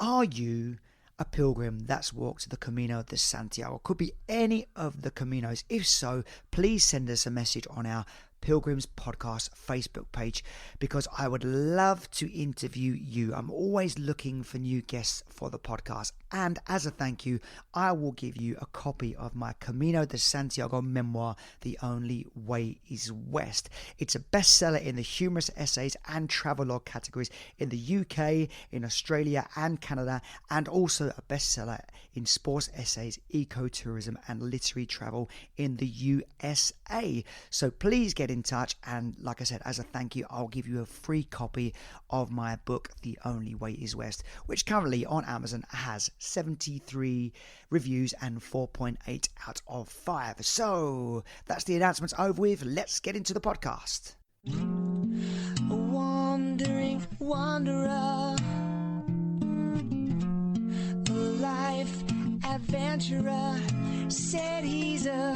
Are you a pilgrim that's walked the Camino de Santiago? Could be any of the Caminos. If so, please send us a message on our Pilgrims Podcast Facebook page, because I would love to interview you. I'm always looking for new guests for the podcast, and as a thank you, I will give you a copy of my Camino de Santiago memoir, The Only Way is West. It's a bestseller in the humorous essays and travelogue categories in the UK, in Australia and Canada, and also a bestseller in sports essays, ecotourism and literary travel in the USA. So please get in touch, and like I said, as a thank you, I'll give you a free copy of my book, The Only Way is West, which currently on Amazon has 73 reviews and 4.8 out of 5. So that's the announcements over with. Let's get into the podcast. A wandering wanderer, a life adventurer, said he's a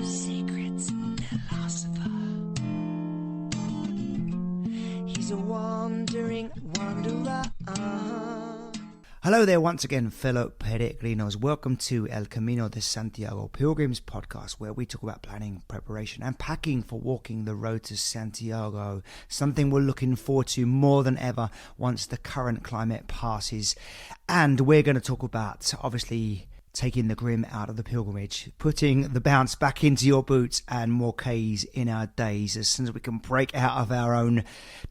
secret philosopher. He's a wandering wanderer. Hello there once again, fellow peregrinos. Welcome to El Camino de Santiago Pilgrims podcast, where we talk about planning, preparation and packing for walking the road to Santiago, something we're looking forward to more than ever once the current climate passes. And we're going to talk about, obviously, taking the grim out of the pilgrimage, putting the bounce back into your boots, and more K's in our days as soon as we can break out of our own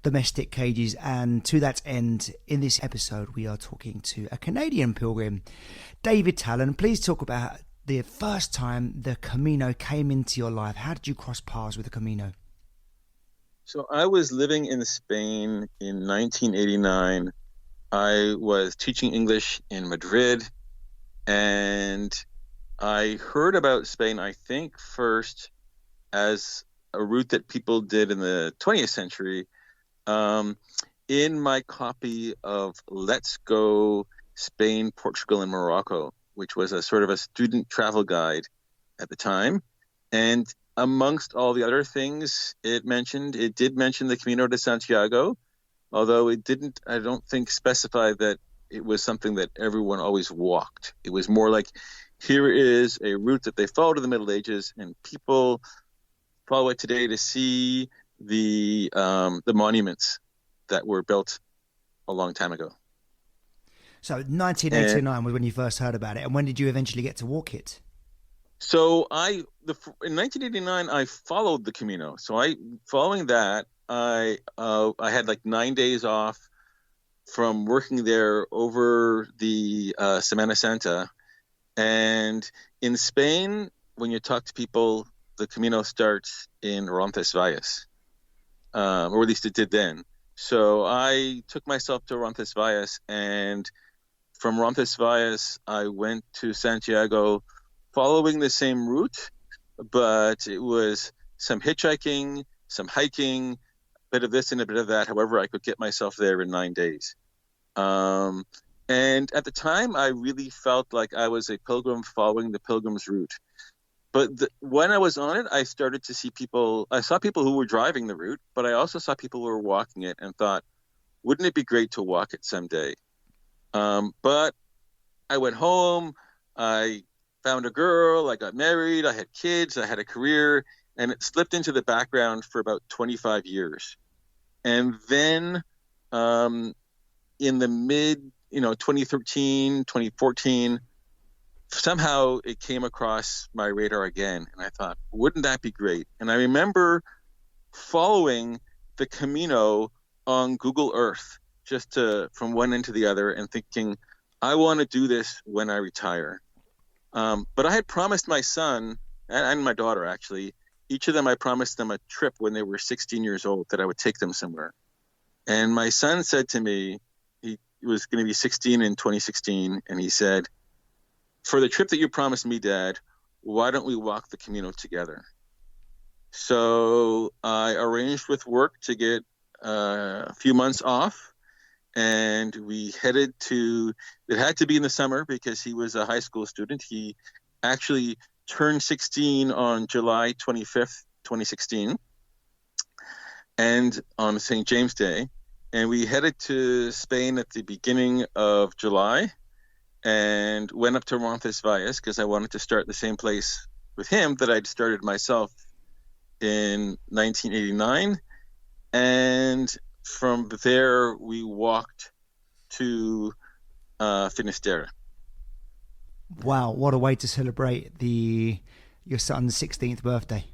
domestic cages. And to that end, in this episode, we are talking to a Canadian pilgrim, David Tallan. Please talk about the first time the Camino came into your life. How did you cross paths with the Camino? So I was living in Spain in 1989. I was teaching English in Madrid. And I heard about Spain, I think, first as a route that people did in the 20th century. In my copy of Let's Go Spain, Portugal, and Morocco, which was a sort of a student travel guide at the time. And amongst all the other things it did mention the Camino de Santiago, although it didn't, I don't think, specify that it was something that everyone always walked. It was more like, here is a route that they followed in the Middle Ages, and people follow it today to see the monuments that were built a long time ago. So 1989 was when you first heard about it, and when did you eventually get to walk it? So in 1989, I followed the Camino. So following that, I had like 9 days off from working there over the Semana Santa. And in Spain, when you talk to people, the Camino starts in Roncesvalles, or at least it did then. So I took myself to Roncesvalles, and from Roncesvalles, I went to Santiago following the same route, but it was some hitchhiking, some hiking, a bit of this and a bit of that. However, I could get myself there in 9 days. And at the time, I really felt like I was a pilgrim following the pilgrim's route. But when I was on it, I started to see people. I saw people who were driving the route, but I also saw people who were walking it, and thought, wouldn't it be great to walk it someday? But I went home, I found a girl, I got married, I had kids, I had a career, and it slipped into the background for about 25 years. And then in the mid, 2013, 2014, somehow it came across my radar again, and I thought, wouldn't that be great? And I remember following the Camino on Google Earth, from one end to the other, and thinking, I want to do this when I retire. But I had promised my son and my daughter, actually, each of them, I promised them a trip when they were 16 years old, that I would take them somewhere. And my son said to me, he was going to be 16 in 2016, and he said, for the trip that you promised me, Dad, why don't we walk the Camino together? So I arranged with work to get a few months off, and we headed it had to be in the summer because he was a high school student. He actually turned 16 on July 25th, 2016, and on St. James Day. And we headed to Spain at the beginning of July and went up to Roncesvalles because I wanted to start the same place with him that I'd started myself in 1989. And from there, we walked to Finisterre. Wow, what a way to celebrate your son's 16th birthday.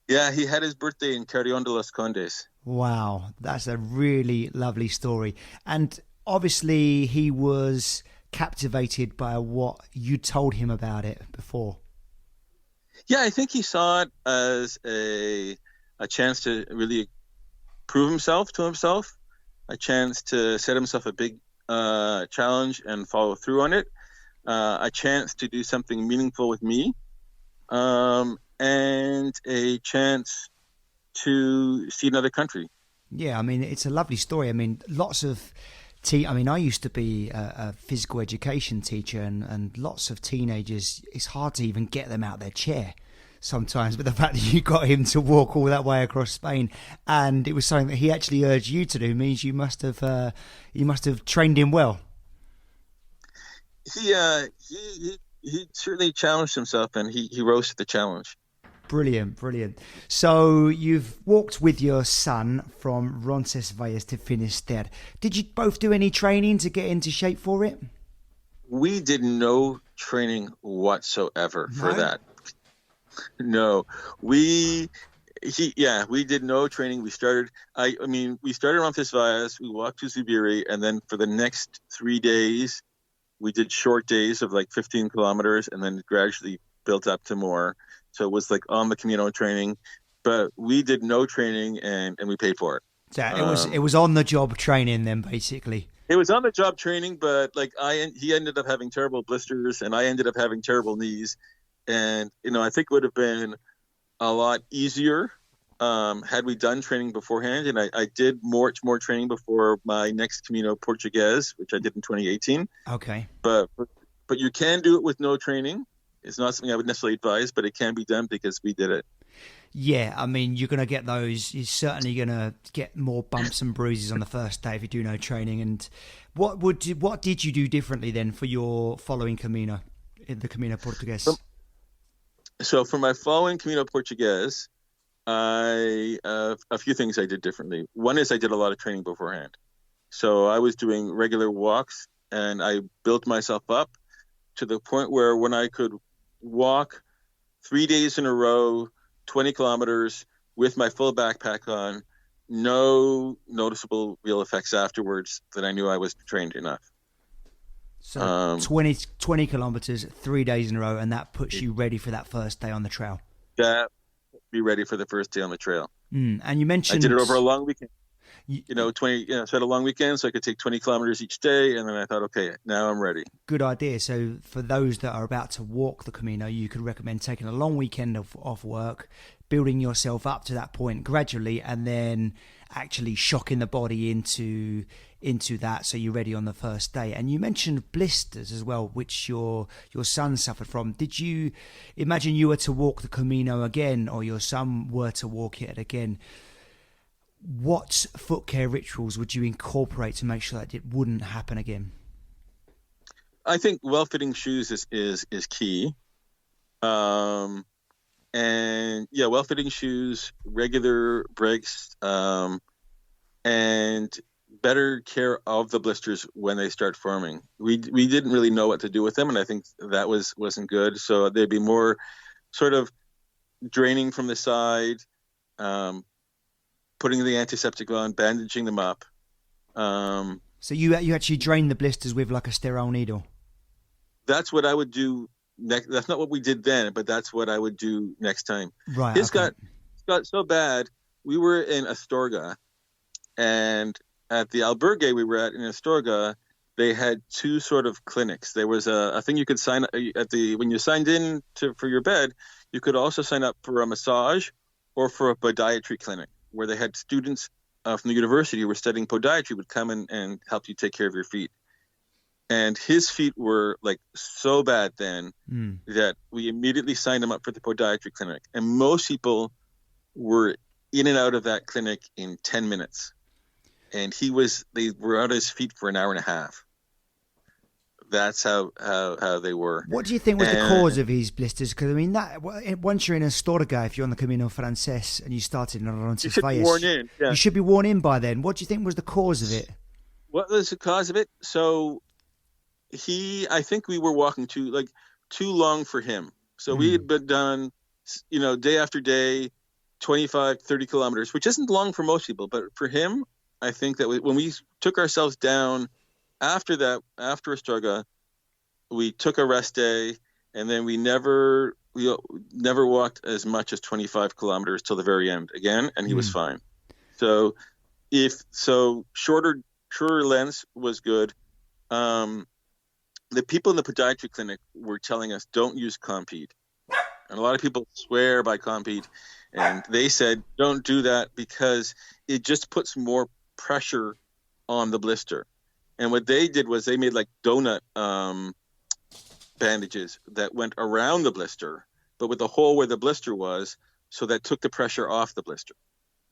Yeah, he had his birthday in Carrion de los Condes. Wow, that's a really lovely story. And obviously he was captivated by what you told him about it before. Yeah, I think he saw it as a chance to really prove himself to himself, a chance to set himself a big challenge and follow through on it, a chance to do something meaningful with me, and a chance to see another country. Yeah, I mean, it's a lovely story. I mean, lots of I used to be a physical education teacher, and lots of teenagers, it's hard to even get them out of their chair sometimes. But the fact that you got him to walk all that way across Spain, and it was something that he actually urged you to do, means you must have trained him well. He certainly challenged himself, and he rose to the challenge. Brilliant. So you've walked with your son from Roncesvalles to Finisterre. Did you both do any training to get into shape for it? We did no training whatsoever for that. No, we did no training. We started Roncesvalles, we walked to Zubiri, and then for the next 3 days, we did short days of like 15 kilometers, and then gradually built up to more. So it was like on the Camino training, but we did no training, and we paid for it. So it was on the job training then, basically. It was on the job training, but like he ended up having terrible blisters, and I ended up having terrible knees, and I think it would have been a lot easier had we done training beforehand. And I did much more training before my next Camino Portuguese, which I did in 2018. Okay, but you can do it with no training. It's not something I would necessarily advise, but it can be done because we did it. Yeah, I mean, you're going to get those. You're certainly going to get more bumps and bruises on the first day if you do no training. And what did you do differently then for your following Camino, in the Camino Portuguese? So for my following Camino Portuguese, a few things I did differently. One is I did a lot of training beforehand. So I was doing regular walks, and I built myself up to the point where when I could walk 3 days in a row, 20 kilometers with my full backpack on, no noticeable real effects afterwards, that I knew I was trained enough. So 20 kilometers, 3 days in a row, and that puts you ready for that first day on the trail. Yeah, be ready for the first day on the trail. And you mentioned... I did it over a long weekend. So I had a long weekend, so I could take 20 kilometers each day, and then I thought, okay, now I'm ready. Good idea. So for those that are about to walk the Camino, you could recommend taking a long weekend off work, building yourself up to that point gradually, and then actually shocking the body into that, so you're ready on the first day. And you mentioned blisters as well, which your son suffered from. Did you imagine you were to walk the Camino again, or your son were to walk it again? What foot care rituals would you incorporate to make sure that it wouldn't happen again? I think well-fitting shoes is key. And yeah, well-fitting shoes, regular breaks, and better care of the blisters when they start forming. We didn't really know what to do with them, and I think that wasn't good. So they'd be more sort of draining from the side, putting the antiseptic on, bandaging them up. So you actually drain the blisters with like a sterile needle? That's what I would do next. That's not what we did then, but that's what I would do next time. Right. It got so bad. We were in Astorga, and at the albergue we were at in Astorga, they had two sort of clinics. There was a thing you could sign when you signed in for your bed. You could also sign up for a massage or for a podiatry clinic, where they had students from the university who were studying podiatry would come in and help you take care of your feet. And his feet were like so bad then that we immediately signed him up for the podiatry clinic. And most people were in and out of that clinic in 10 minutes. and they were on his feet for an hour and a half. That's how they were. What do you think was the cause of his blisters? Because I mean, that once you're in Astorga, if you're on the Camino Frances and you started in Roncesvalles, you should be worn in. Yeah. You should be worn in by then. What do you think was the cause of it? What was the cause of it? So I think we were walking too long for him. So we had been done, day after day, 25, 30 kilometers, which isn't long for most people, but for him, I think that when we took ourselves down after Astorga, we took a rest day, and then we never walked as much as 25 kilometers till the very end again, and he was fine. So shorter lengths was good. The people in the podiatry clinic were telling us don't use Compeed, and a lot of people swear by Compeed, and they said don't do that because it just puts more pressure on the blister. And what they did was they made like donut bandages that went around the blister, but with the hole where the blister was, so that took the pressure off the blister.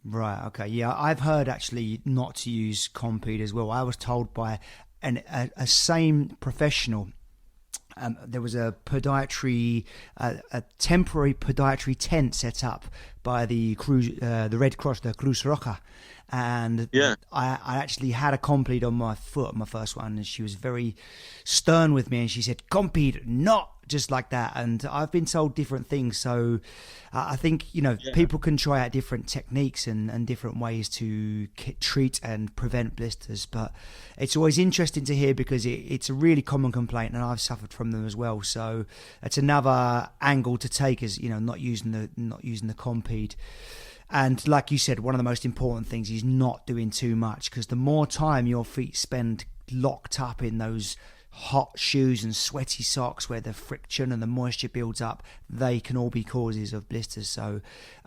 Right. Okay. Yeah, I've heard actually not to use Compeed as well. I was told by a same professional. There was a temporary podiatry tent set up by the Red Cross, the Cruz Roja, and I actually had a Compeed on my foot, my first one, and she was very stern with me, and she said, "Compeed, not." Just like that. And I've been told different things, so I think people can try out different techniques and different ways to treat and prevent blisters, but it's always interesting to hear because it's a really common complaint, and I've suffered from them as well. So it's another angle to take, is not using the Compeed. And like you said, one of the most important things is not doing too much, because the more time your feet spend locked up in those hot shoes and sweaty socks where the friction and the moisture builds up, they can all be causes of blisters. So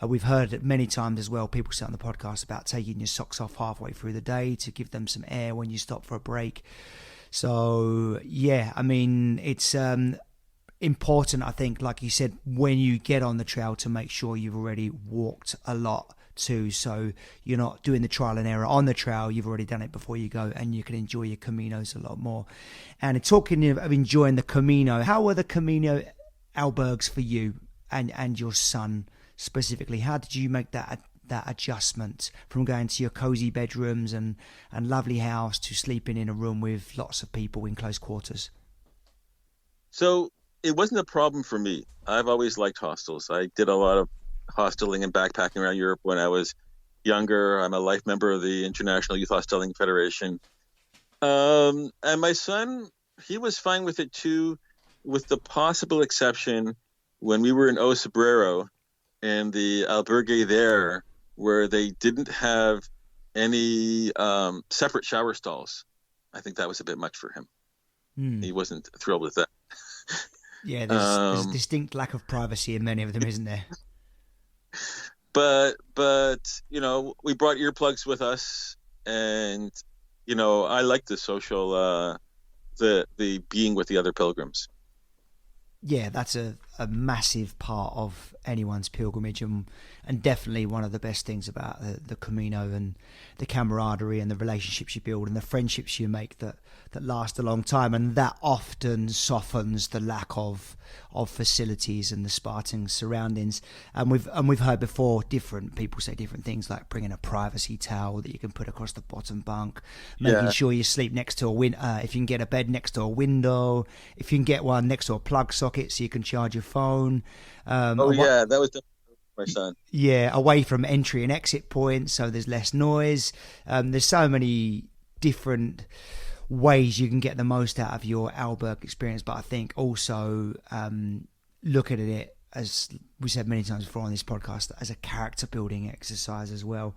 we've heard it many times as well, people say on the podcast about taking your socks off halfway through the day to give them some air when you stop for a break. So yeah, I mean, it's important, I think, like you said, when you get on the trail, to make sure you've already walked a lot too, so you're not doing the trial and error on the trail. You've already done it before you go, and you can enjoy your Caminos a lot more. And talking of enjoying the Camino, how were the Camino albergues for you and your son specifically? How did you make that adjustment from going to your cozy bedrooms and lovely house to sleeping in a room with lots of people in close quarters? So it wasn't a problem for me. I've always liked hostels. I did a lot of hosteling and backpacking around Europe when I was younger. I'm a life member of the International Youth Hosteling Federation. And my son, he was fine with it too, with the possible exception when we were in O Sobrero and the albergue there, where they didn't have any separate shower stalls. I think that was a bit much for him. He wasn't thrilled with that. Yeah, there's a distinct lack of privacy in many of them, isn't there? But we brought earplugs with us, and I like the social, the being with the other pilgrims. Yeah, that's a massive part of anyone's pilgrimage, and definitely one of the best things about the Camino, and the camaraderie and the relationships you build and the friendships you make that last a long time, and that often softens the lack of facilities and the Spartan surroundings. And we've heard before different people say different things, like bringing a privacy towel that you can put across the bottom bunk, making sure you sleep next to if you can get a bed next to a window, if you can get one next to a plug socket so you can charge your phone. That was my son. Yeah, away from entry and exit points, so there's less noise. There's so many different ways you can get the most out of your albergue experience, but I think also look at it, as we said many times before on this podcast, as a character building exercise as well.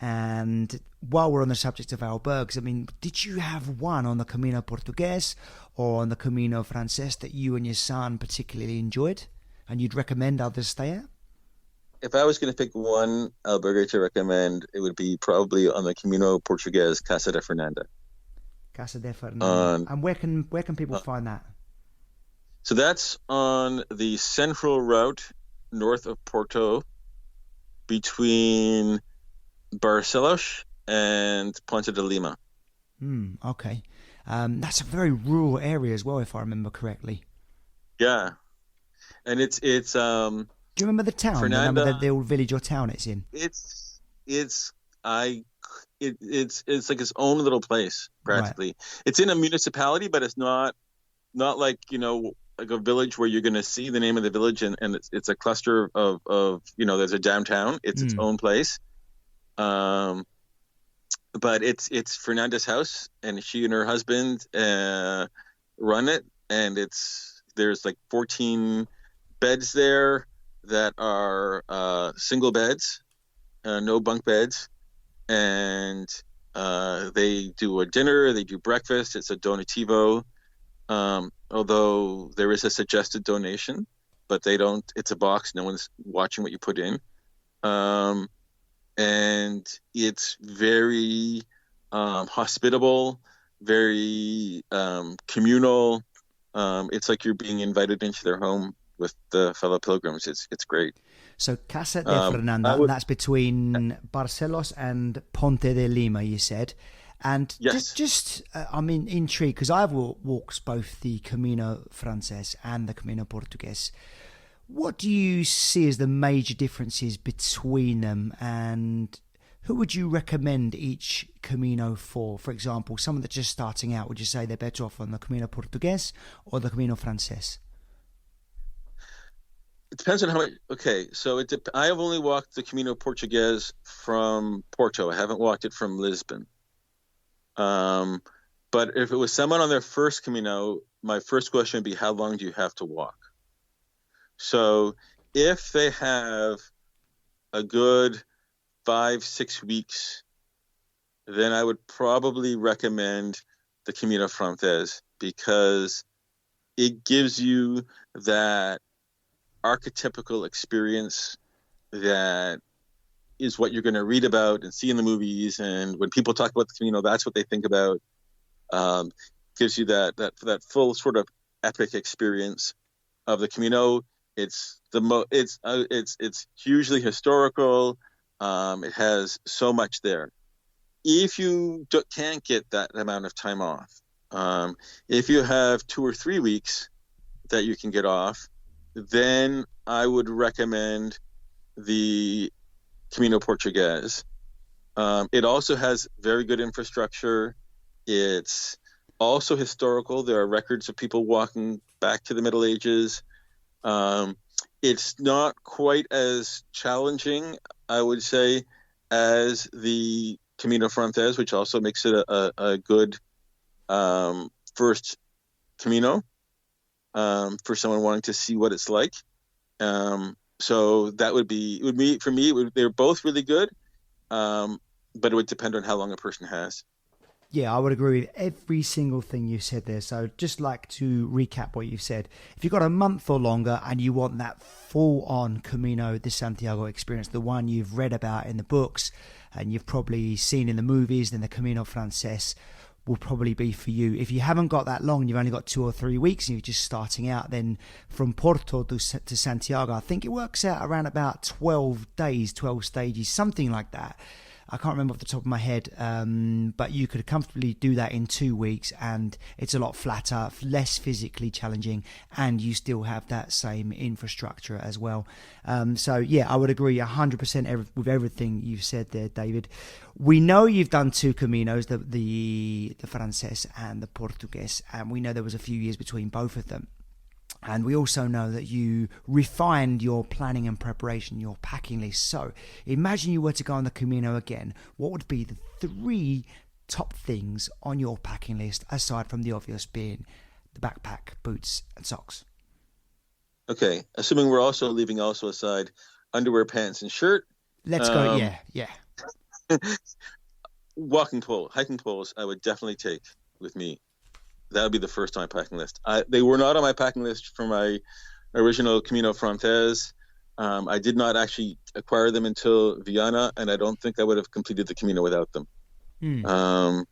And while we're on the subject of albergues, I mean, did you have one on the Camino Portuguese or on the Camino Frances that you and your son particularly enjoyed and you'd recommend others stay at? If I was going to pick one albergue to recommend, it would be probably on the Camino Portuguese, Casa de Fernanda. Casa de Fernanda. And where can people find that? So that's on the central route north of Porto, between Barcelos and Ponte de Lima. Okay. That's a very rural area as well, if I remember correctly. Yeah, and it's Do you remember the town? The name of Fernanda. the old village or town it's in? It's I it's like its own little place Right. practically. It's in a municipality, but it's not like, like a village where you're going to see the name of the village and it's a cluster of there's a downtown. It's its own place. But it's Fernanda's house, and she and her husband run it, and there's like 14 beds there that are single beds, no bunk beds, and they do a dinner, they do breakfast. It's a donativo, although there is a suggested donation, but they don't. It's a box. No one's watching what you put in. And it's very hospitable, very communal. It's like you're being invited into their home with the fellow pilgrims. It's great. So Casa de Fernanda, and that's between Barcelos and Ponte de Lima, you said. And yes. I'm intrigued because I've walked both the Camino Frances and the Camino Portuguese. What do you see as the major differences between them, and who would you recommend each Camino for? For example, someone that's just starting out, would you say they're better off on the Camino Portuguese or the Camino Frances? It depends on how much. Okay, so I have only walked the Camino Portuguese from Porto. I haven't walked it from Lisbon. But if it was someone on their first Camino, my first question would be, how long do you have to walk? So if they have a good 5-6 weeks, then I would probably recommend the Camino Frances, because it gives you that archetypical experience that is what you're going to read about and see in the movies. And when people talk about the Camino, that's what they think about. Gives you that full sort of epic experience of the Camino. It's hugely historical. It has so much there. If you can't get that amount of time off, if you have 2 or 3 weeks that you can get off, then I would recommend the Camino Portuguese. It also has very good infrastructure. It's also historical. There are records of people walking back to the Middle Ages. It's not quite as challenging, I would say, as the Camino Frances, which also makes it a good first Camino for someone wanting to see what it's like. So that would be for me. They're both really good, but it would depend on how long a person has. Yeah, I would agree with every single thing you said there. So just like to recap what you've said. If you've got a month or longer and you want that full-on Camino de Santiago experience, the one you've read about in the books and you've probably seen in the movies, then the Camino Frances will probably be for you. If you haven't got that long, you've only got 2 or 3 weeks and you're just starting out, then from Porto to Santiago, I think it works out around about 12 days, 12 stages, something like that. I can't remember off the top of my head, but you could comfortably do that in 2 weeks, and it's a lot flatter, less physically challenging, and you still have that same infrastructure as well. So yeah, I would agree 100% with everything you've said there, David. We know you've done 2 Caminos, the Frances and the Portuguese, and we know there was a few years between both of them. And we also know that you refined your planning and preparation, your packing list. So imagine you were to go on the Camino again. What would be the 3 top things on your packing list, aside from the obvious being the backpack, boots, and socks? Okay, assuming we're also leaving aside underwear, pants, and shirt. Let's go. Yeah. Hiking poles, I would definitely take with me. That would be the first on my packing list. They were not on my packing list for my original Camino Frances. I did not actually acquire them until Viana, and I don't think I would have completed the Camino without them. And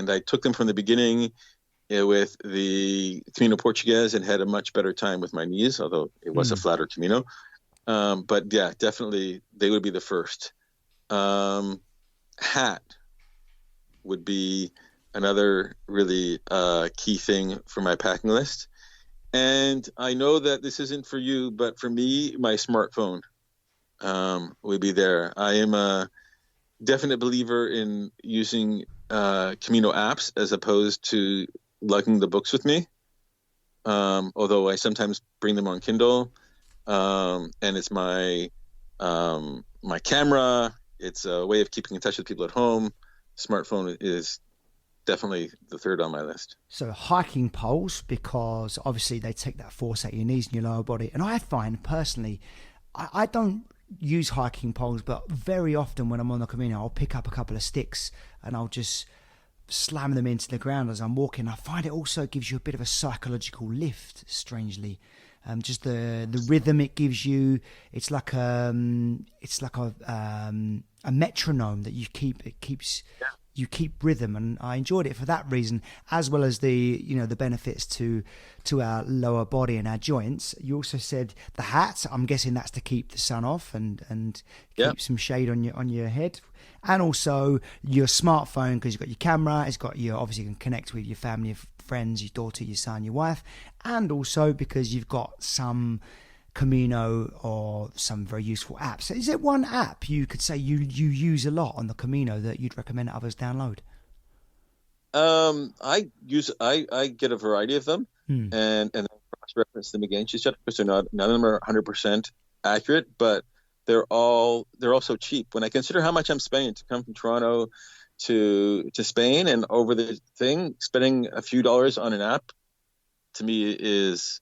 I took them from the beginning with the Camino Portuguese and had a much better time with my knees, although it was a flatter Camino. But yeah, definitely they would be the first. Hat would be another really key thing for my packing list. And I know that this isn't for you, but for me, my smartphone would be there. I am a definite believer in using Camino apps as opposed to lugging the books with me. Although I sometimes bring them on Kindle, and it's my camera. It's a way of keeping in touch with people at home. Smartphone is definitely the third on my list. So hiking poles, because obviously they take that force out your knees and your lower body. And I find personally, I don't use hiking poles, but very often when I'm on the Camino, I'll pick up a couple of sticks and I'll just slam them into the ground as I'm walking. I find it also gives you a bit of a psychological lift, strangely. Just the rhythm it gives you. It's like a metronome that you keep. It keeps you keep rhythm, and I enjoyed it for that reason, as well as the benefits to our lower body and our joints. You also said the hat. I'm guessing that's to keep the sun off and keep some shade on your head. And also your smartphone, because you've got your camera, it's got your, obviously you can connect with your family, your friends, your daughter, your son, your wife, and also because you've got some Camino or some very useful apps. Is there one app you could say you use a lot on the Camino that you'd recommend others download? I get a variety of them and then cross-reference them against each other because none of them are 100% accurate, but they're all so cheap. When I consider how much I'm spending to come from Toronto to Spain and over the thing, spending a few dollars on an app to me is,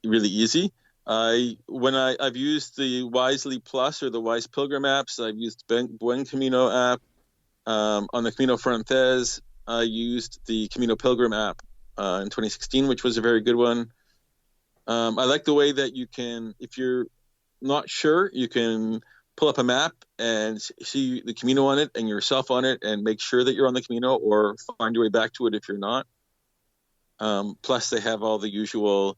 really easy. I've used the Wisely Plus or the Wise Pilgrim apps. I've used Buen Camino app. On the Camino Frances, I used the Camino Pilgrim app in 2016, which was a very good one. I like the way that you can, if you're not sure, you can pull up a map and see the Camino on it and yourself on it and make sure that you're on the Camino or find your way back to it if you're not. Plus, they have all the usual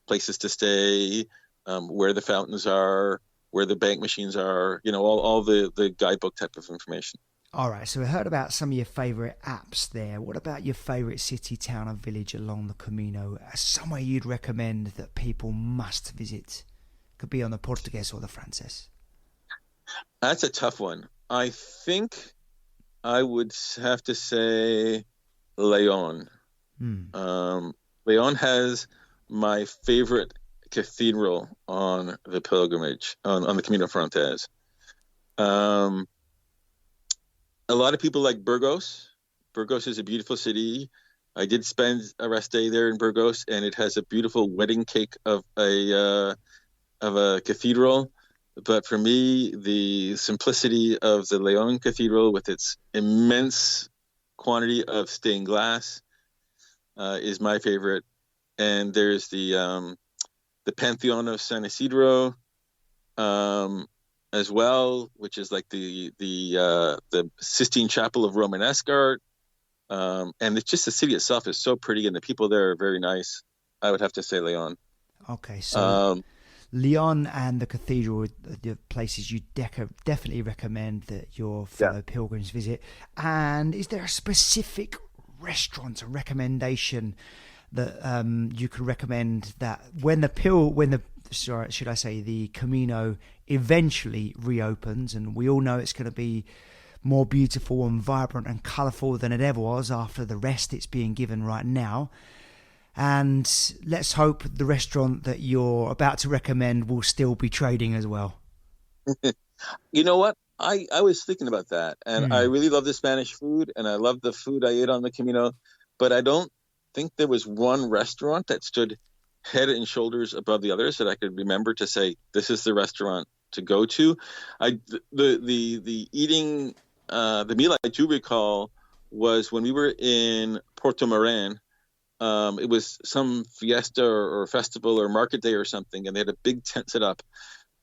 places to stay, where the fountains are, where the bank machines are, all the guidebook type of information. All right, so we heard about some of your favourite apps there. What about your favourite city, town, or village along the Camino? Somewhere you'd recommend that people must visit? Could be on the Portuguese or the Frances. That's a tough one. I think I would have to say Leon. Leon has my favorite cathedral on the pilgrimage, on the Camino Frances. A lot of people like Burgos. Burgos is a beautiful city. I did spend a rest day there in Burgos, and it has a beautiful wedding cake of a cathedral. But for me, the simplicity of the Leon Cathedral with its immense quantity of stained glass is my favorite. And there's the Pantheon of San Isidro as well, which is like the Sistine Chapel of Romanesque art. And it's just the city itself is so pretty, and the people there are very nice. I would have to say Leon. Okay, so Leon and the cathedral are the places you definitely recommend that your fellow pilgrims visit. And is there a specific restaurant or recommendation that you could recommend that when the Camino eventually reopens, and we all know it's going to be more beautiful and vibrant and colourful than it ever was after the rest it's being given right now. And let's hope the restaurant that you're about to recommend will still be trading as well. You know what? I was thinking about that, and I really love the Spanish food, and I love the food I ate on the Camino, but I don't think there was one restaurant that stood head and shoulders above the others that I could remember to say, this is the restaurant to go to. The meal I do recall was when we were in Porto Maran. It was some fiesta or festival or market day or something, and they had a big tent set up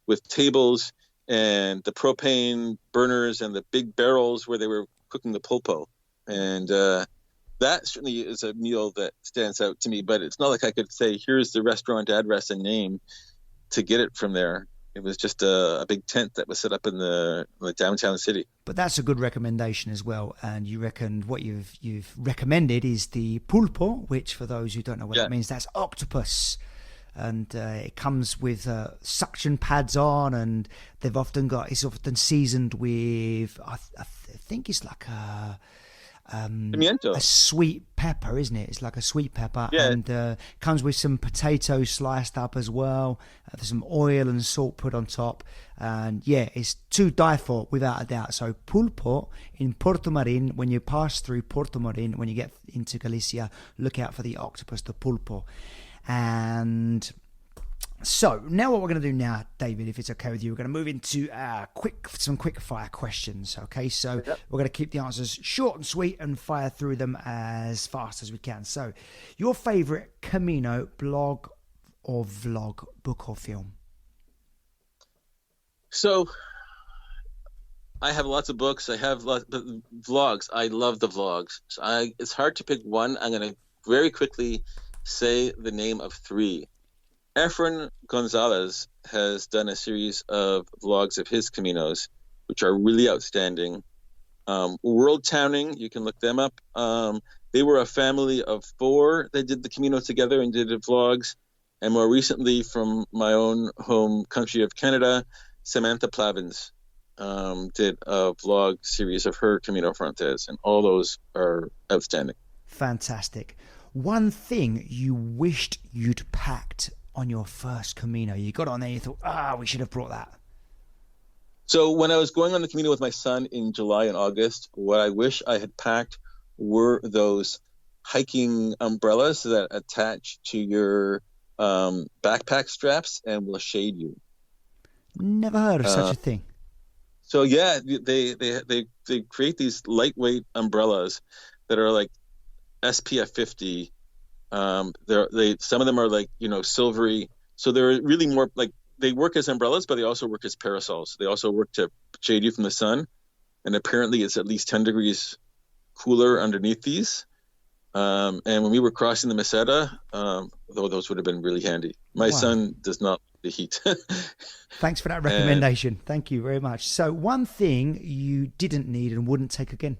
with tables and the propane burners and the big barrels where they were cooking the pulpo. And that certainly is a meal that stands out to me, but it's not like I could say, here's the restaurant address and name to get it from there. It was just a big tent that was set up in the downtown city. But that's a good recommendation as well. And you reckon what you've recommended is the pulpo, which for those who don't know what that means, that's octopus. And it comes with suction pads on, and it's often seasoned with, I think it's like Pimiento. a sweet pepper, isn't it? It's like a sweet pepper, Yeah. and comes with some potatoes sliced up as well. There's some oil and salt put on top, and yeah, it's to die for without a doubt. So pulpo in Porto Marin, when you pass through Porto Marin, when you get into Galicia, look out for the octopus, the pulpo. And so now what we're going to do now, David, if it's okay with you, we're going to move into some quick fire questions. Okay, so we're going to keep the answers short and sweet and fire through them as fast as we can. So your favorite Camino blog or vlog, book or film? So I have lots of books. I have lots of vlogs. I love the vlogs. So it's hard to pick one. I'm going to very quickly say the name of three. Efren Gonzalez has done a series of vlogs of his Caminos, which are really outstanding. World Towning, you can look them up. They were a family of 4 that did the Camino together and did vlogs. And more recently, from my own home country of Canada, Samantha Plavins did a vlog series of her Camino Frances, and all those are outstanding. Fantastic. One thing you wished you'd packed on your first Camino. You got on there, you thought, we should have brought that. So when I was going on the Camino with my son in July and August, what I wish I had packed were those hiking umbrellas that attach to your backpack straps and will shade you. Never heard of such a thing. So yeah, they create these lightweight umbrellas that are like SPF 50. Some of them are like, silvery. So they're really more like, they work as umbrellas, but they also work as parasols. They also work to shade you from the sun. And apparently it's at least 10 degrees cooler underneath these. And when we were crossing the Meseta, those would have been really handy. My son does not like the heat. Thanks for that recommendation. Thank you very much. So one thing you didn't need and wouldn't take again?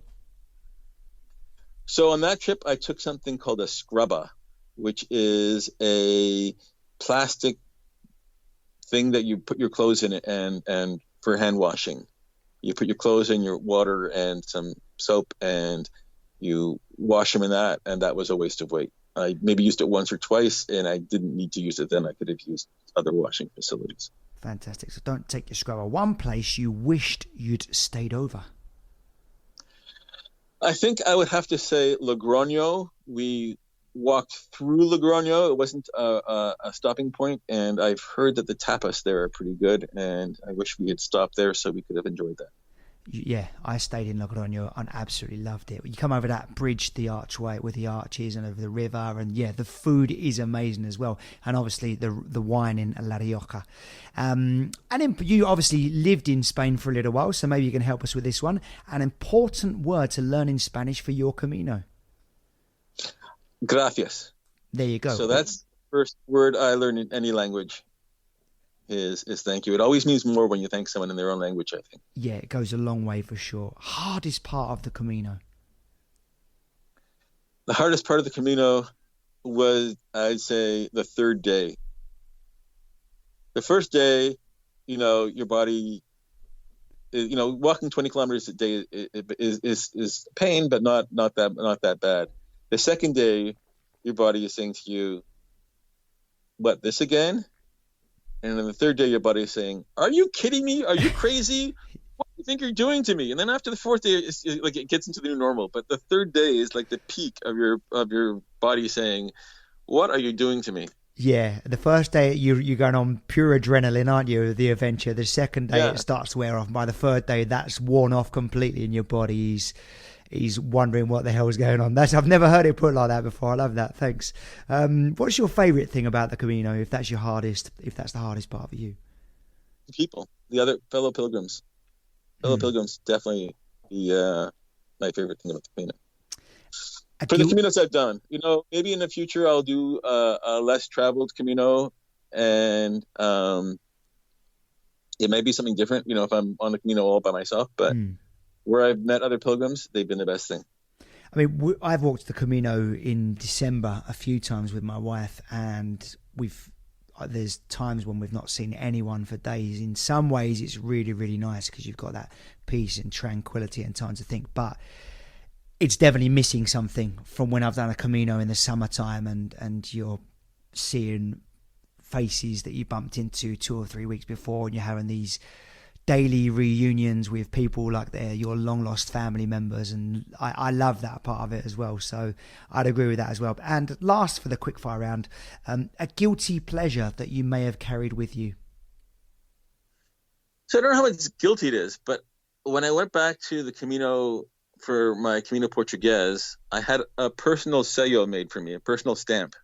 So on that trip, I took something called a scrubber, which is a plastic thing that you put your clothes in it and for hand washing. You put your clothes in your water and some soap and you wash them in that, and that was a waste of weight. I maybe used it once or twice, and I didn't need to use it then. I could have used other washing facilities. Fantastic. So don't take your scrubber. One place you wished you'd stayed over? I think I would have to say Logroño. We walked through Logroño. It wasn't a stopping point, and I've heard that the tapas there are pretty good, and I wish we had stopped there so we could have enjoyed that. Yeah, I stayed in Logroño and absolutely loved it. You come over that bridge, the archway with the arches and over the river, and yeah, the food is amazing as well. And obviously the wine in La Rioja. And then you obviously lived in Spain for a little while, so maybe you can help us with this one. An important word to learn in Spanish for your Camino. Gracias. There you go. So that's the first word I learned in any language. Is thank you. It always means more when you thank someone in their own language, I think. Yeah, it goes a long way for sure. Hardest part of the Camino? The hardest part of the Camino was, I'd say, the third day. The first day, your body, walking 20 kilometers a day is pain, but not that bad. The second day, your body is saying to you, "What, this again?" And then the third day, your body is saying, "Are you kidding me? Are you crazy? What do you think you're doing to me?" And then after the fourth day, it gets into the new normal. But the third day is like the peak of your body saying, "What are you doing to me?" Yeah, the first day you're going on pure adrenaline, aren't you? The adventure. The second day it starts to wear off. By the third day, that's worn off completely, and your body's wondering what the hell is going on. I've never heard it put like that before. I love that. Thanks. What's your favourite thing about the Camino? If that's the hardest part for you? People, the other fellow pilgrims. Pilgrims definitely my favorite thing about the Camino. For the Caminos I've done, maybe in the future I'll do a less traveled Camino and it may be something different, if I'm on the Camino all by myself, but where I've met other pilgrims, they've been the best thing. I mean, I've walked the Camino in December a few times with my wife, and there's times when we've not seen anyone for days. In some ways, it's really, really nice because you've got that peace and tranquility and time to think. But it's definitely missing something from when I've done a Camino in the summertime, and you're seeing faces that you bumped into 2 or 3 weeks before, and you're having these daily reunions with people like they're your long lost family members, and I love that part of it as well. So I'd agree with that as well. And last for the quickfire round, a guilty pleasure that you may have carried with you. So I don't know how much guilty it is, but when I went back to the Camino for my Camino Portuguese, I had a personal sello made for me, a personal stamp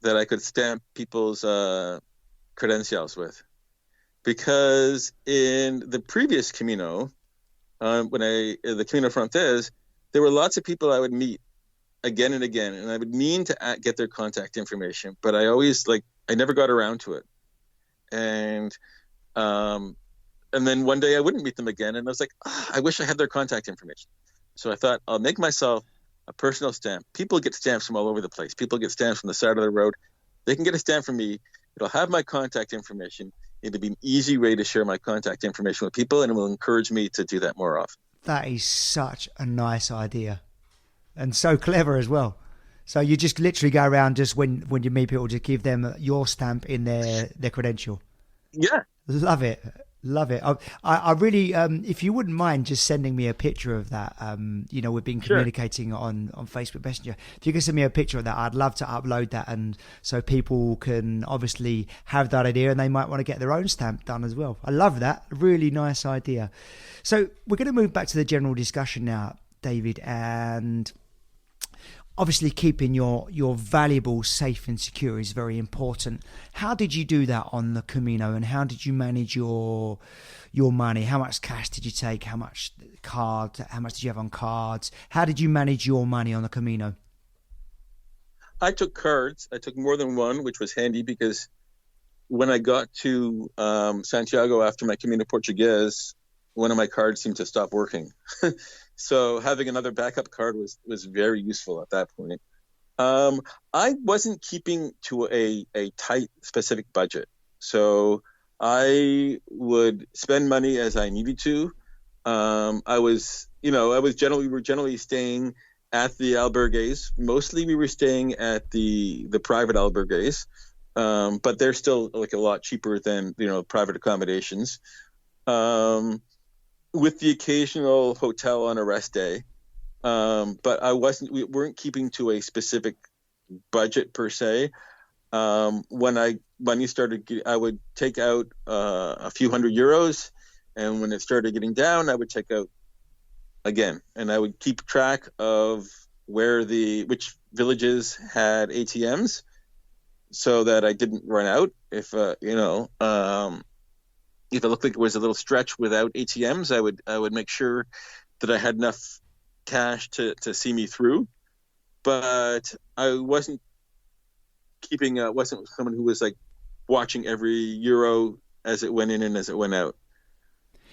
that I could stamp people's credentials with. Because in the previous Camino, the Camino Frances, there were lots of people I would meet again and again, and I would mean to get their contact information, but I never got around to it. And then one day I wouldn't meet them again, and I was like, I wish I had their contact information. So I thought, I'll make myself a personal stamp. People get stamps from all over the place. People get stamps from the side of the road. They can get a stamp from me. It'll have my contact information. It'll be an easy way to share my contact information with people, and it will encourage me to do that more often. That is such a nice idea, and so clever as well. So you just literally go around just when you meet people, just give them your stamp in their credential. Yeah. Love it. Love it. I really, if you wouldn't mind just sending me a picture of that, we've been communicating on Facebook Messenger. If you can send me a picture of that, I'd love to upload that, and so people can obviously have that idea, and they might want to get their own stamp done as well. I love that. Really nice idea. So we're going to move back to the general discussion now, David, and obviously keeping your valuables safe and secure is very important. How did you do that on the Camino, and how did you manage your money? How much cash did you take? How much did you have on cards? How did you manage your money on the Camino? I took cards. I took more than one, which was handy because when I got to Santiago after my Camino Portuguese, one of my cards seemed to stop working. So having another backup card was very useful at that point. I wasn't keeping to a tight, specific budget. So I would spend money as I needed to. We were generally staying at the albergues. Mostly we were staying at the private albergues. But they're still like a lot cheaper than, private accommodations. With the occasional hotel on a rest day. But we weren't keeping to a specific budget per se. When money started, I would take out a few €100, and when it started getting down, I would take out again, and I would keep track of which villages had ATMs, so that I didn't run out. If it looked like it was a little stretch without ATMs, I would make sure that I had enough cash to see me through. But I wasn't someone who was like watching every euro as it went in and as it went out.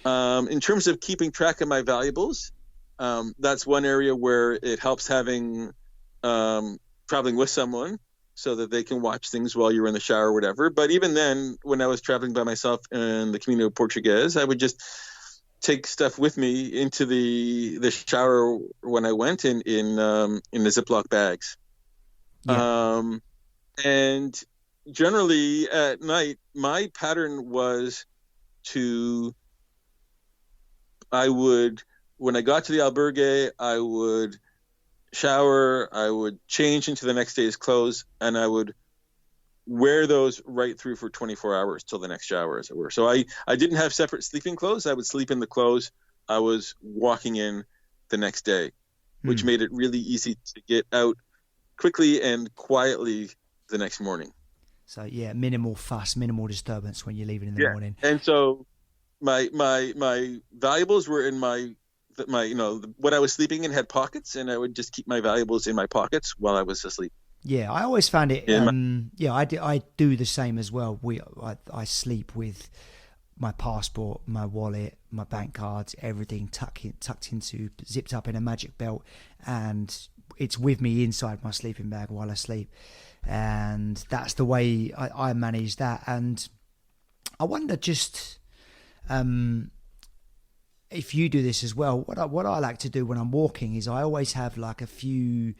In terms of keeping track of my valuables, that's one area where it helps having traveling with someone, so that they can watch things while you're in the shower or whatever. But even then, when I was traveling by myself in the Camino Portuguese, I would just take stuff with me into the shower when I went in the Ziploc bags. Yeah. And generally at night, my pattern was when I got to the albergue, I would shower, I would change into the next day's clothes, and I would wear those right through for 24 hours till the next shower, as it were. So I didn't have separate sleeping clothes. I would sleep in the clothes I was walking in the next day, which made it really easy to get out quickly and quietly the next morning. So yeah, minimal fuss, minimal disturbance when you're leaving in the morning. And so my valuables were in my what I was sleeping in had pockets, and I would just keep my valuables in my pockets while I was asleep. Yeah, I always found it. In I do the same as well. I sleep with my passport, my wallet, my bank cards, everything tucked into, zipped up in a magic belt, and it's with me inside my sleeping bag while I sleep. And that's the way I manage that. And I wonder just if you do this as well. What I like to do when I'm walking is I always have like a few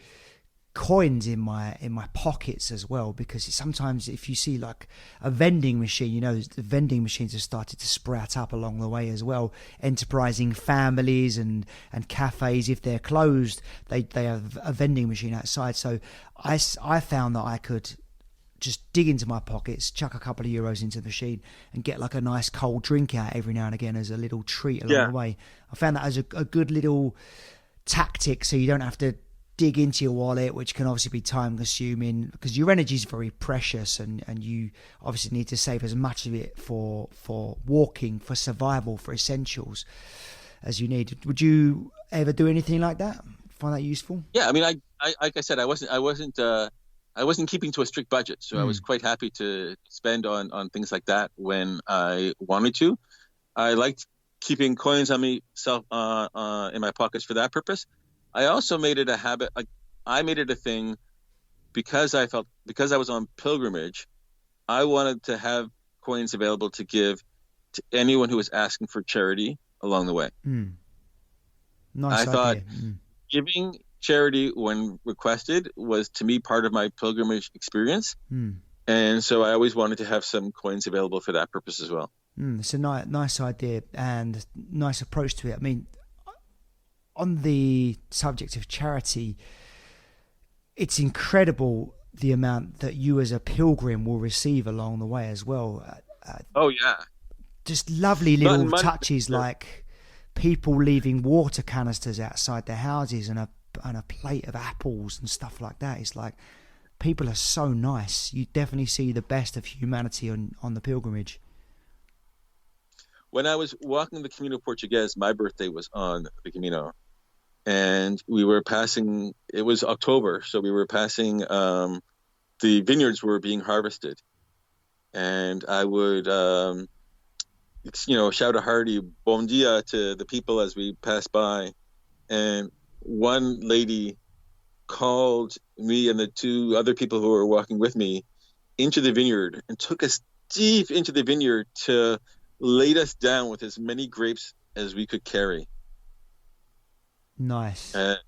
coins in my pockets as well, because sometimes if you see like a vending machine, you know, the vending machines have started to sprout up along the way as well. Enterprising families and cafes, if they're closed, they have a vending machine outside. So I found that I could just dig into my pockets, chuck a couple of euros into the machine, and get like a nice cold drink out every now and again as a little treat along the way. I found that as a good little tactic, so you don't have to dig into your wallet, which can obviously be time consuming because your energy is very precious, and you obviously need to save as much of it for walking, for survival, for essentials as you need. Would you ever do anything like that? Find that useful? Yeah, I mean, I like I said, I wasn't keeping to a strict budget, so I was quite happy to spend on things like that when I wanted to. I liked keeping coins on myself in my pockets for that purpose. I also made it a habit. I made it a thing because I was on pilgrimage. I wanted to have coins available to give to anyone who was asking for charity along the way. Nice idea. I thought giving charity when requested was, to me, part of my pilgrimage experience. And so I always wanted to have some coins available for that purpose as well. It's a nice idea and nice approach to it. I mean, on the subject of charity, it's incredible the amount that you as a pilgrim will receive along the way as well. Oh, yeah. Just lovely little touches like people leaving water canisters outside their houses and a plate of apples and stuff like that. It's like people are so nice. You definitely see the best of humanity on the pilgrimage. When I was walking the Camino Portuguese, my birthday was on the Camino. And we were passing, it was October, so we were passing, the vineyards were being harvested. And I would, shout a hearty bon dia to the people as we passed by. And one lady called me and the two other people who were walking with me into the vineyard and took us deep into the vineyard to laid us down with as many grapes as we could carry. Nice. It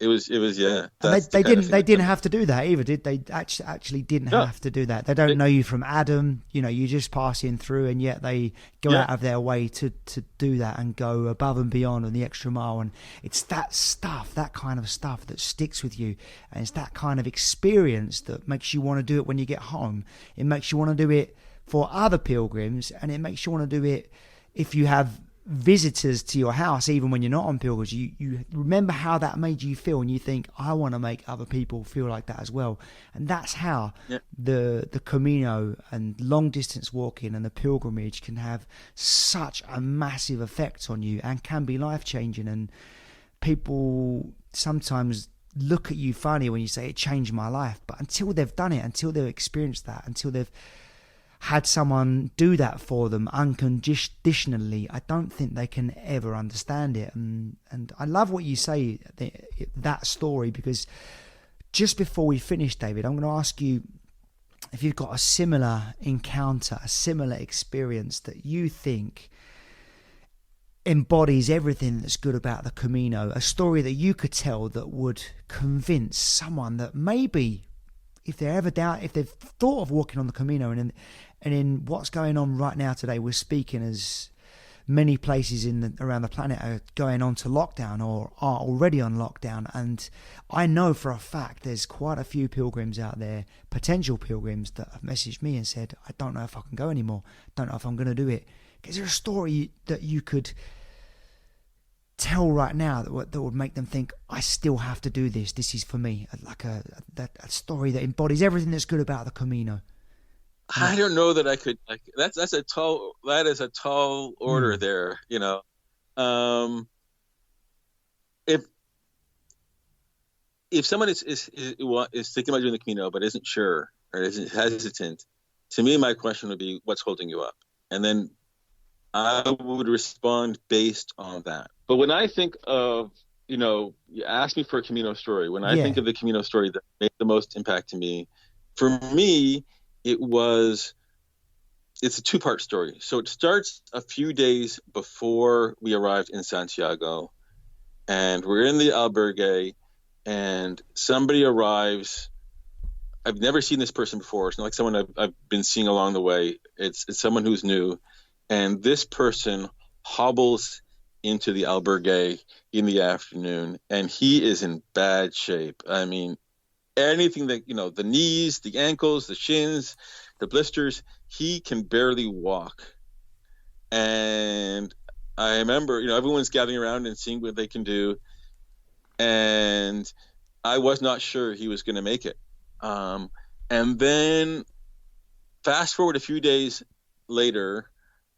was yeah. They didn't have to do that either, did they? Actually didn't have to do that. They don't know you from Adam. You know, you just passing through, and yet they go out of their way to do that and go above and beyond on the extra mile. And it's that stuff, that kind of stuff, that sticks with you, and it's that kind of experience that makes you want to do it when you get home. It makes you want to do it for other pilgrims, and it makes you want to do it if you have visitors to your house, even when you're not on pilgrimage. You remember how that made you feel, and you think, I want to make other people feel like that as well. And that's how the Camino and long distance walking and the pilgrimage can have such a massive effect on you and can be life changing. And people sometimes look at you funny when you say it changed my life, but until they've done it, until they've experienced that, until they've had someone do that for them unconditionally, I don't think they can ever understand it. And I love what you say, that story, because just before we finish, David, I'm going to ask you if you've got a similar encounter, a similar experience that you think embodies everything that's good about the Camino, a story that you could tell that would convince someone that maybe if they've thought of walking on the Camino, and in what's going on right now today, we're speaking as many places around the planet are going on to lockdown or are already on lockdown. And I know for a fact there's quite a few pilgrims out there, potential pilgrims, that have messaged me and said, I don't know if I can go anymore. Don't know if I'm going to do it. Is there a story that you could tell right now that would make them think, I still have to do this? This is for me. Like a story that embodies everything that's good about the Camino. I don't know that I could. Like, that is a tall order there. You know, if if someone is thinking about doing the Camino but isn't sure or isn't hesitant, to me, my question would be, what's holding you up? And then I would respond based on that. But when I think of, you asked me for a Camino story. When I think of the Camino story that made the most impact to me, for me, it's a two-part story. So it starts a few days before we arrived in Santiago, and we're in the albergue, and somebody arrives. I've never seen this person before. It's not like someone I've been seeing along the way. It's someone who's new, and this person hobbles into the albergue in the afternoon, and he is in bad shape. I mean, anything that, the knees, the ankles, the shins, the blisters, he can barely walk. And I remember, everyone's gathering around and seeing what they can do. And I was not sure he was going to make it. And then fast forward a few days later,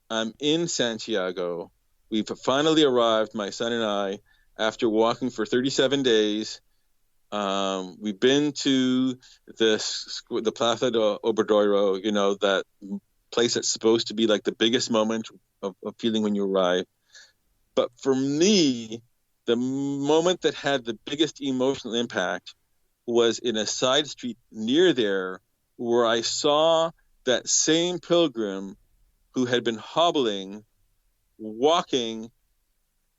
I'm in Santiago. We've finally arrived, my son and I, after walking for 37 days. We've been to the Plaza de Obradoiro, that place that's supposed to be like the biggest moment of feeling when you arrive. But for me, the moment that had the biggest emotional impact was in a side street near there, where I saw that same pilgrim who had been hobbling, walking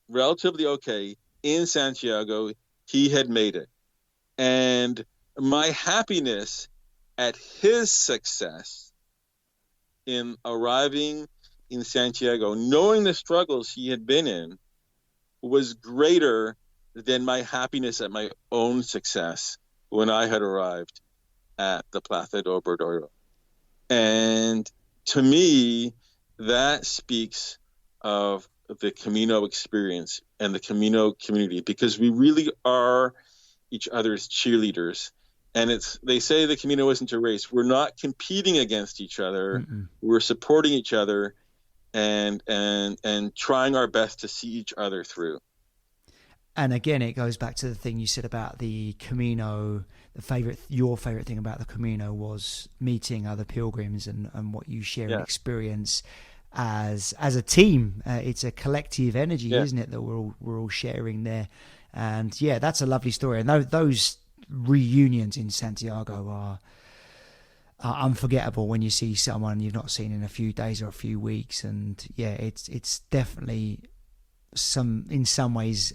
relatively okay in Santiago. He had made it. And my happiness at his success in arriving in Santiago, knowing the struggles he had been in, was greater than my happiness at my own success when I had arrived at the Plaza de Obradoiro. And to me, that speaks of the Camino experience and the Camino community, because we really are each other's cheerleaders. And they say the Camino isn't a race. We're not competing against each other. Mm-mm. We're supporting each other and trying our best to see each other through. And again, it goes back to the thing you said about the Camino. Your favorite thing about the Camino was meeting other pilgrims and what you share and experience as a team. It's a collective energy, isn't it, that we're all sharing there. And that's a lovely story. And those reunions in Santiago are unforgettable when you see someone you've not seen in a few days or a few weeks. And it's definitely in some ways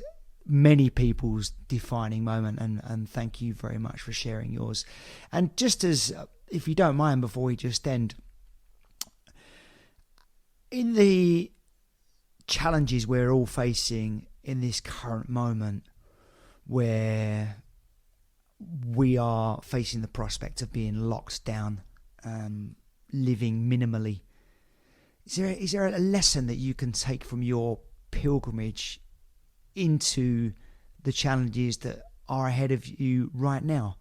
many people's defining moment, and thank you very much for sharing yours. And just as, if you don't mind, before we just end, in the challenges we're all facing in this current moment, where we are facing the prospect of being locked down, living minimally, is there a lesson that you can take from your pilgrimage into the challenges that are ahead of you right now?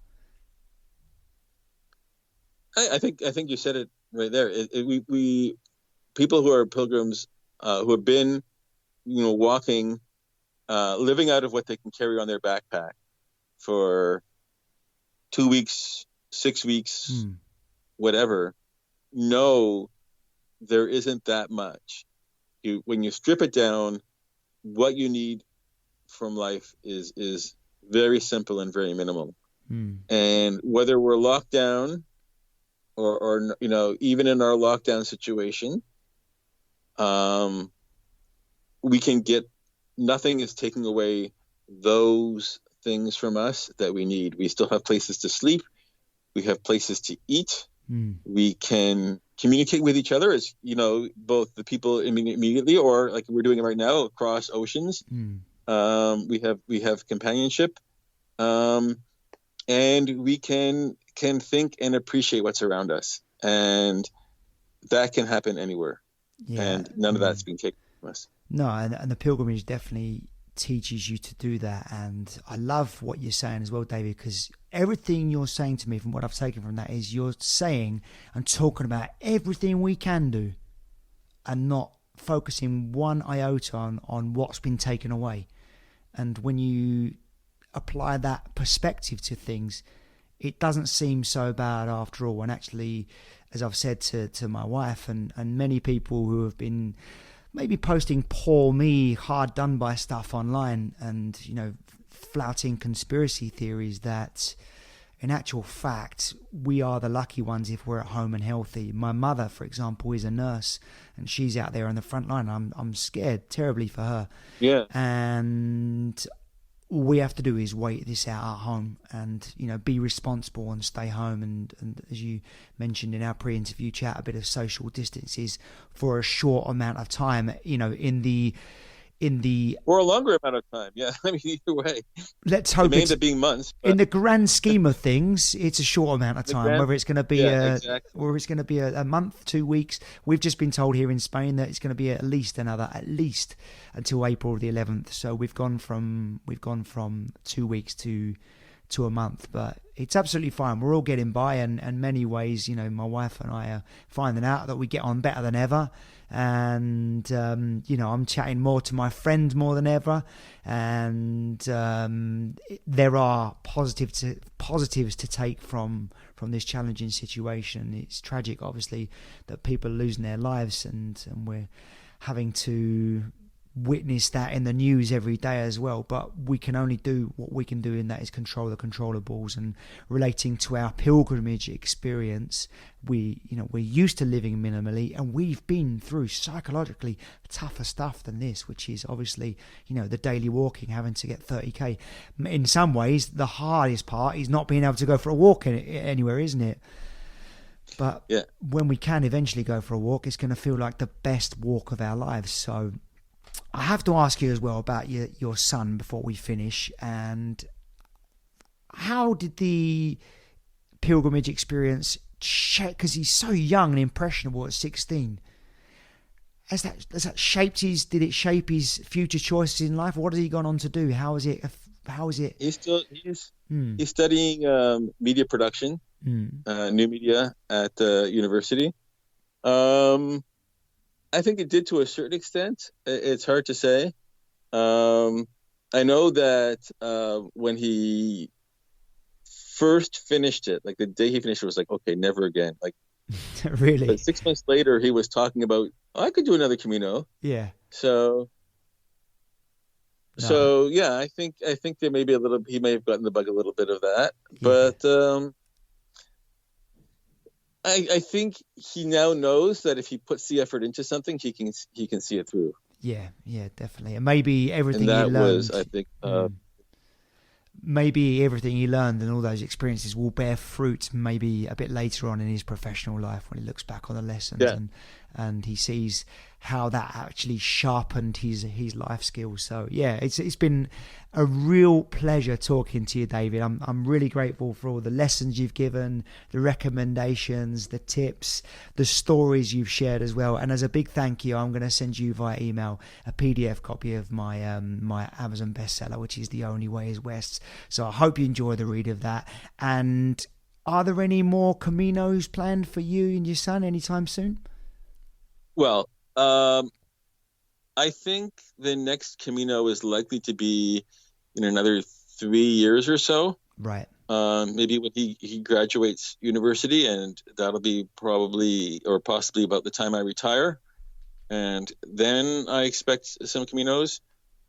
I think you said it right there. We people who are pilgrims, who have been, walking, living out of what they can carry on their backpack for 2 weeks, 6 weeks, whatever, know there isn't that much. When you strip it down, what you need from life is very simple and very minimal. And whether we're locked down or even in our lockdown situation, we can get, nothing is taking away those things from us that we need. We still have places to sleep. We have places to eat. We can communicate with each other as, both the people immediately or like we're doing it right now across oceans. We have companionship, and we can think and appreciate what's around us, and that can happen anywhere. And none of that's been taken from us. No, and the pilgrimage definitely teaches you to do that. And I love what you're saying as well, David, because everything you're saying to me, from what I've taken from that, is you're saying and talking about everything we can do and not focusing one iota on what's been taken away. And when you apply that perspective to things, it doesn't seem so bad after all. And actually, as I've said to my wife and many people who have been maybe posting poor me, hard done by stuff online and, you know, flouting conspiracy theories, that in actual fact, we are the lucky ones if we're at home and healthy. My mother, for example, is a nurse and she's out there on the front line. I'm scared terribly for her. Yeah. And all we have to do is wait this out at home and, you know, be responsible and stay home. And as you mentioned in our pre-interview chat, a bit of social distances for a short amount of time, you know, in the or a longer amount of time. Yeah. I mean, either way, let's hope it may it's end up being months. But in the grand scheme of things, it's a short amount of time. Whether it's going to be or it's going to be a month, 2 weeks. We've just been told here in Spain that it's going to be at least until April the 11th. So we've gone from 2 weeks to a month, but it's absolutely fine. We're all getting by, and in many ways, you know, my wife and I are finding out that we get on better than ever. And you know, I'm chatting more to my friends more than ever, and there are positives to take from this challenging situation. It's tragic, obviously, that people are losing their lives, and we're having to witness that in the news every day as well. But we can only do what we can do, and that is control the controllables. And relating to our pilgrimage experience, we're used to living minimally, and we've been through psychologically tougher stuff than this, which is obviously, you know, the daily walking, having to get 30k. In some ways, the hardest part is not being able to go for a walk anywhere, isn't it? But yeah, when we can eventually go for a walk, it's going to feel like the best walk of our lives. So I have to ask you as well about your son before we finish. And how did the pilgrimage experience shape? Because he's so young and impressionable at 16. Has that shaped did it shape his future choices in life? What has he gone on to do? How is it? He's studying media production, new media at the university. I think it did to a certain extent. It's hard to say. I know that when he first finished it, like the day he finished it was like, okay, never again. Like, really? But 6 months later, he was talking about, I could do another Camino. Yeah. So yeah, I think there may be he may have gotten the bug a little bit of that, yeah. But I think he now knows that if he puts the effort into something, he can see it through. Yeah, definitely. And maybe everything and that he learned, was, I think, maybe everything he learned and all those experiences will bear fruit maybe a bit later on in his professional life when he looks back on the lessons, yeah. and he sees how that actually sharpened his life skills. So yeah, it's been a real pleasure talking to you, David. I'm really grateful for all the lessons you've given, the recommendations, the tips, the stories you've shared as well. And as a big thank you, I'm going to send you via email a PDF copy of my my Amazon bestseller, which is The Only Way is West. So I hope you enjoy the read of that. And are there any more Caminos planned for you and your son anytime soon? Well, I think the next Camino is likely to be in another 3 years or so. Right. Maybe when he graduates university, and that'll be probably or possibly about the time I retire. And then I expect some Caminos.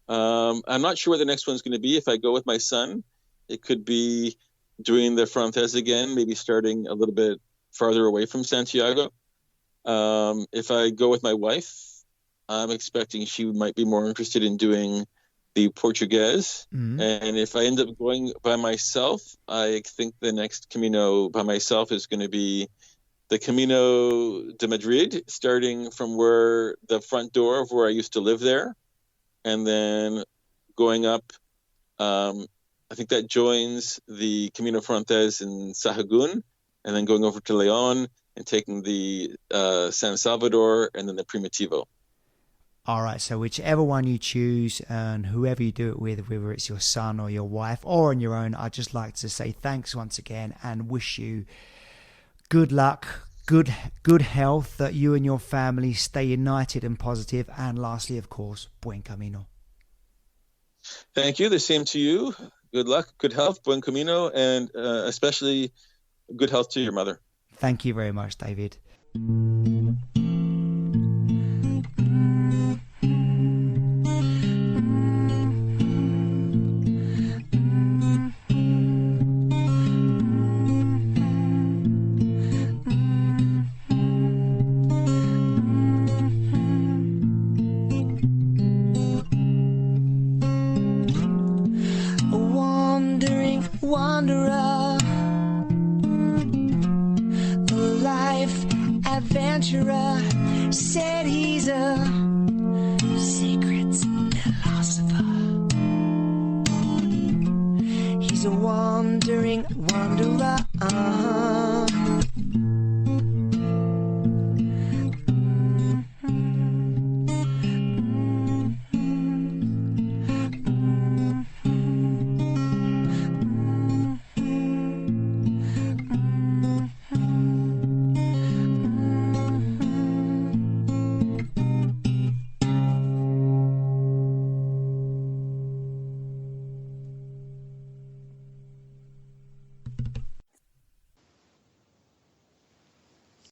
I'm not sure what the next one's going to be. If I go with my son, it could be doing the Frontes again, maybe starting a little bit farther away from Santiago. If I go with my wife, I'm expecting she might be more interested in doing the Portuguese. Mm-hmm. And if I end up going by myself, I think the next Camino by myself is going to be the Camino de Madrid, starting from where the front door of where I used to live there, and then going up. I think that joins the Camino Frontes in Sahagún, and then going over to León and taking the San Salvador and then the Primitivo. All right, so whichever one you choose and whoever you do it with, whether it's your son or your wife or on your own, I'd just like to say thanks once again and wish you good luck, good health, that you and your family stay united and positive, and lastly, of course, Buen Camino. Thank you. The same to you. Good luck, good health, Buen Camino, and especially good health to your mother. Thank you very much, David. Wanderer, a life adventurer, said he's a secret philosopher. He's a wandering wanderer.